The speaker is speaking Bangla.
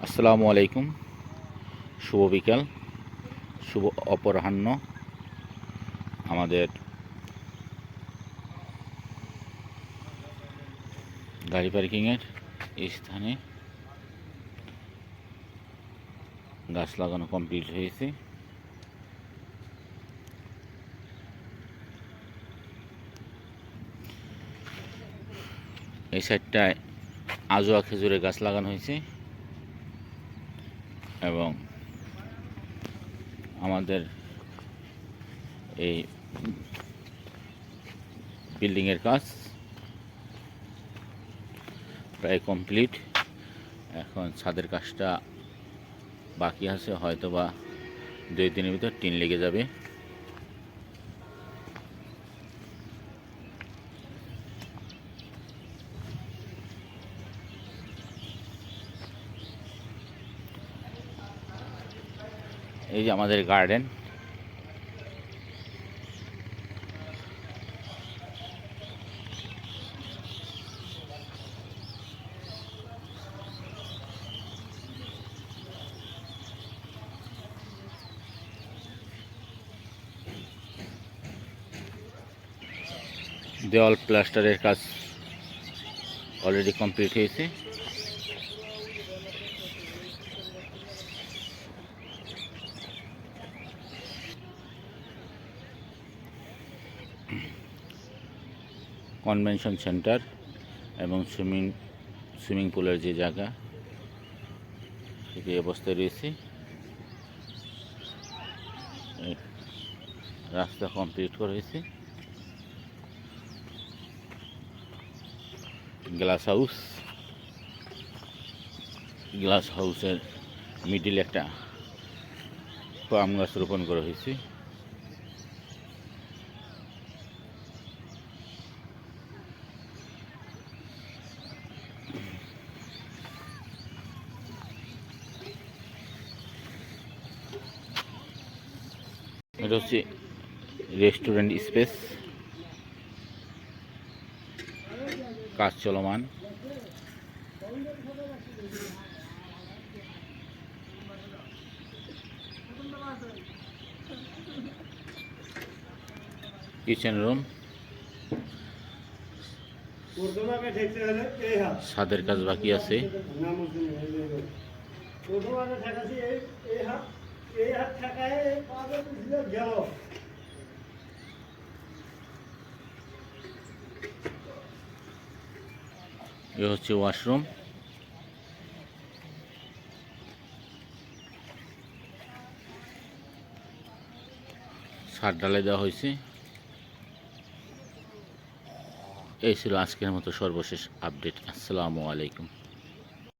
আসসালামু আলাইকুম। শুভ বিকাল, শুভ অপরাহ্ন। আমাদের গাড়ি পার্কিংয়ের এই স্থানে গাছ লাগানো কমপ্লিট হয়েছে। এই সাইডটায় আজোয়া খেজুরের গাছ লাগানো হয়েছে এবং আমাদের এই বিল্ডিংয়ের কাজ প্রায় কমপ্লিট। এখন ছাদের কাজটা বাকি আছে, হয়তো বা 2 দিনের ভিতর টিন লেগে যাবে। এই যে আমাদের গার্ডেন, দেওয়াল প্লাস্টারের কাজ অলরেডি কমপ্লিট হয়েছে। কনভেনশন সেন্টার এবং সুইমিং পুলের যে জায়গা, এই অবস্থায় রয়েছে। রাস্তা কমপ্লিট করা হয়েছে। গ্লাস হাউসের মিডিলে একটা পাম গাছ রোপণ করা হয়েছে। এটা হচ্ছে রেস্টুরেন্ট স্পেস, কাজ চলমান। কিচেন রুম, ছাদের কাজ বাকি আছে। এ হচ্ছে ওয়াশরুম। ছাদ ঢালাই দেওয়া হয়েছে। এই ছিল আজকের মতো সর্বশেষ আপডেট। আসসালামু আলাইকুম।